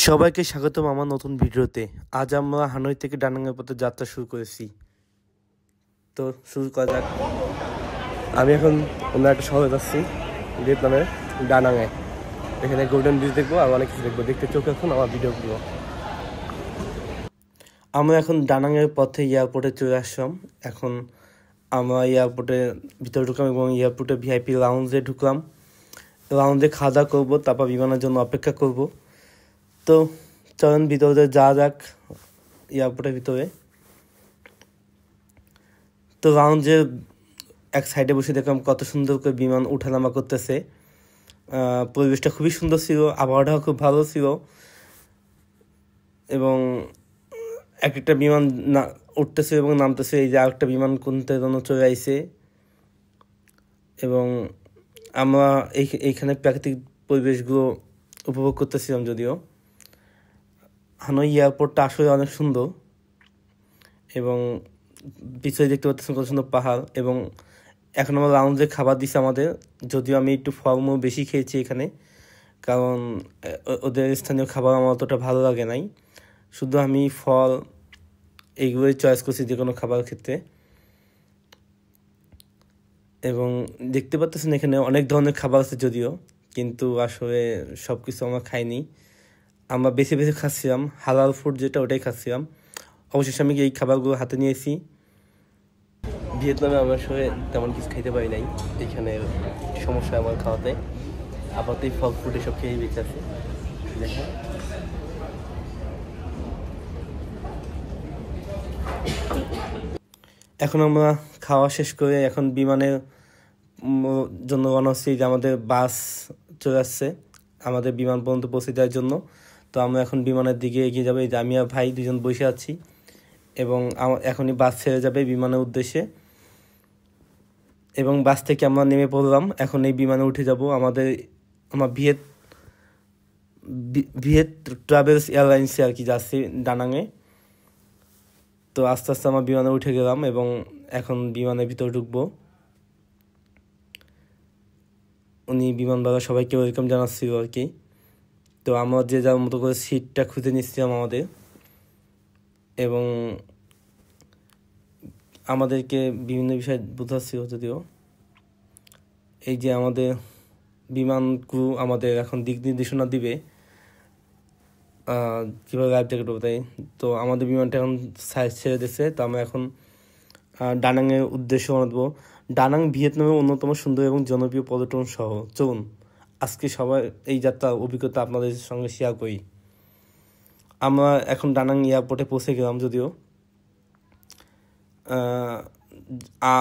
সবাইকে স্বাগতম আমার নতুন ভিডিওতে। আজ আমরা হানয় থেকে ডানাংয়ের পথে যাত্রা শুরু করেছি। তো শুরু করা যাক। আমি এখন অন্য একটা শহরে যাচ্ছি, ভিয়েতনামের ডানাংয়ে। এখানে গোল্ডেন বিচ দেখবো আর অনেক কিছু দেখবো। দেখতে চোখ এখন আমার ভিডিওগুলো। আমরা এখন ডানাংয়ের পথে এয়ারপোর্টে চলে আসলাম। এখন আমরা এয়ারপোর্টের ভিতরে ঢুকলাম এবং এয়ারপোর্টে ভিআইপি লাউঞ্জে ঢুকলাম। লাউঞ্জে খাওয়া দাওয়া করবো, তারপর বিমানের জন্য অপেক্ষা করব। তো চলেন ভিতরে যাওয়া যাক, এয়ারপোর্টের ভিতরে। তো লাউঞ্জে এক সাইডে বসে দেখলাম কত সুন্দর করে বিমান উঠানামা করতেছে। পরিবেশটা খুবই সুন্দর ছিল, আবহাওয়াটাও খুব ভালো ছিল এবং এক একটা বিমান উঠতেছে এবং নামতেছে। এই যে আরেকটা বিমান কোনতে যেন চলে আইছে এবং আমরা এইখানে প্রাকৃতিক পরিবেশগুলো উপভোগ করতেছিলাম। যদিও হানয় এয়ারপোর্টটা আসলে অনেক সুন্দর এবং পিছনে দেখতে পাচ্ছেন কত সুন্দর পাহাড়। এবং এখন আমার লাউঞ্জে খাবার দিচ্ছে আমাদের, যদিও আমি একটু ফলমূল বেশি খেয়েছি এখানে, কারণ ওদের স্থানীয় খাবার আমার অতটা ভালো লাগে নাই। শুধু আমি ফল এইগুলোই চয়েস করছি যে কোনো খাবার ক্ষেত্রে। এবং দেখতে পাচ্ছেন এখানে অনেক ধরনের খাবার আছে যদিও, কিন্তু আসলে সব কিছু আমরা খাইনি। আমরা বেছে বেছে খাচ্ছিলাম, হালাল ফুড যেটা ওটাই খাচ্ছিলাম। অবশেষে আমি এই খাবারগুলো হাতে নিয়েছি। ভিয়েতনামে আমার আসলে তেমন কিছু খাইতে পারি নাই, এখানে সমস্যা আমার খাওয়াতে। আপাতত এই ফল ফ্রুট এসব খেয়েই বেঁচে আছে। দেখেন এখন আমরা খাওয়া শেষ করে এখন বিমানের জন্য রওনা হচ্ছি। যে আমাদের বাস চলে আসছে আমাদের বিমান পর্যন্ত পৌঁছে দেওয়ার জন্য। তো আমরা এখন বিমানের দিকে এগিয়ে যাবো। এই যে আমি আর ভাই দুজন বসে আছি এবং এখনই বাস ছেড়ে যাবে বিমানের উদ্দেশ্যে। এবং বাস থেকে আমরা নেমে পড়লাম, এখন এই বিমানে উঠে যাব। আমার ভিয়েত ট্রাভেলস এয়ারলাইন্সে আর কি যাচ্ছি ডানাংয়ে। তো আস্তে আস্তে আমার বিমানে উঠে গেলাম এবং এখন বিমানের ভিতরে ঢুকবো। উনি বিমানবালা সবাইকে ওয়েলকাম জানাচ্ছিল আর কি। তো আমরা যে যার মতো করে সিটটা খুঁজে নিচ্ছিলাম আমাদের, এবং আমাদেরকে বিভিন্ন বিষয় বোঝাচ্ছিল। যদিও এই যে আমাদের বিমান ক্রু আমাদের এখন দিক নির্দেশনা দিবে কীভাবে লাইফ জ্যাকেট তাই। তো আমাদের বিমানটা এখন সাইজ ছেড়ে দিচ্ছে। তো আমরা এখন ডানাংয়ের উদ্দেশ্যে রওনা দেবো। ডানাং ভিয়েতনামের অন্যতম সুন্দর এবং জনপ্রিয় পর্যটন শহর। চলুন আজকে সবাই এই যাত্রার অভিজ্ঞতা আপনাদের সঙ্গে শেয়ার করি। আমরা এখন ডানাং এয়ারপোর্টে পৌঁছে গেলাম। যদিও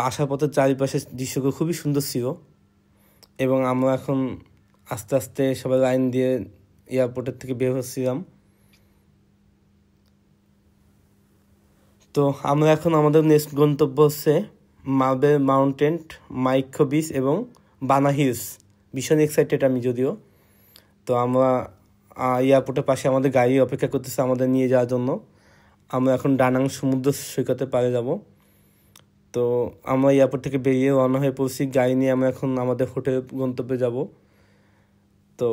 আসার পথে চারিপাশের দৃশ্যগুলো খুবই সুন্দর ছিল এবং আমরা এখন আস্তে আস্তে সবাই লাইন দিয়ে এয়ারপোর্টের থেকে বের হচ্ছিলাম। তো আমরা এখন আমাদের নেক্সট গন্তব্য হচ্ছে মার্বেল মাউন্টেন, মাইক্রো বিচ এবং বানা হিলস। ভীষণ এক্সাইটেড আমি যদিও। তো আমরা এয়ারপোর্টের পাশে আমাদের গাড়ি অপেক্ষা করতেছে আমাদের নিয়ে যাওয়ার জন্য। আমরা এখন ডানাং সমুদ্র সৈকতে পাড়ে যাব। তো আমরা এয়ারপোর্ট থেকে বেরিয়ে রওনা হয়ে পড়ছি গাড়ি নিয়ে। আমরা এখন আমাদের হোটেল গন্তব্যে যাব। তো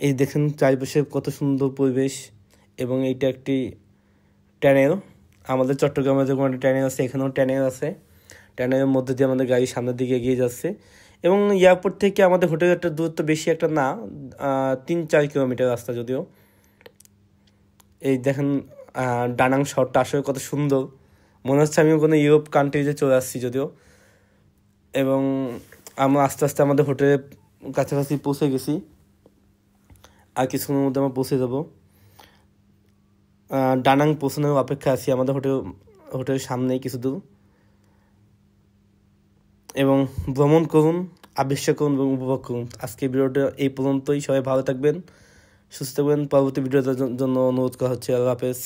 এই দেখেন চারিপাশে কত সুন্দর পরিবেশ এবং এইটা একটি ট্যানেল। আমাদের চট্টগ্রামে যখন একটা ট্যানেল আছে, এখানেও ট্যানেল আছে। ট্যানেলের মধ্যে দিয়ে আমাদের গাড়ি সামনের দিকে এগিয়ে যাচ্ছে এবং এয়ারপোর্ট থেকে আমাদের হোটেলের একটা দূরত্ব বেশি একটা না, 3-4 কিলোমিটার রাস্তা। যদিও এই দেখেন ডানাং শহরটা আসলে কত সুন্দর, মনে হচ্ছে আমি কোনো ইউরোপ কান্ট্রিজে চলে আসছি। যদিও এবং আমরা আস্তে আস্তে আমাদের হোটেলের কাছাকাছি পৌঁছে গেছি, আর কিছুক্ষণের মধ্যে আমরা পৌঁছে যাবো। ডানাং পৌঁছানোর অপেক্ষা আছি, আমাদের হোটেলের সামনেই কিছু দূর। এবং ভ্রমণ করুন, আবিষ্কার করুন এবং উপভোগ করুন। আজকে ভিডিওটা এই পর্যন্তই। সবাই ভালো থাকবেন, সুস্থ থাকবেন। পরবর্তী ভিডিওটার জন্য অনুরোধ করা হচ্ছে। আল্লাহ হাফেজ।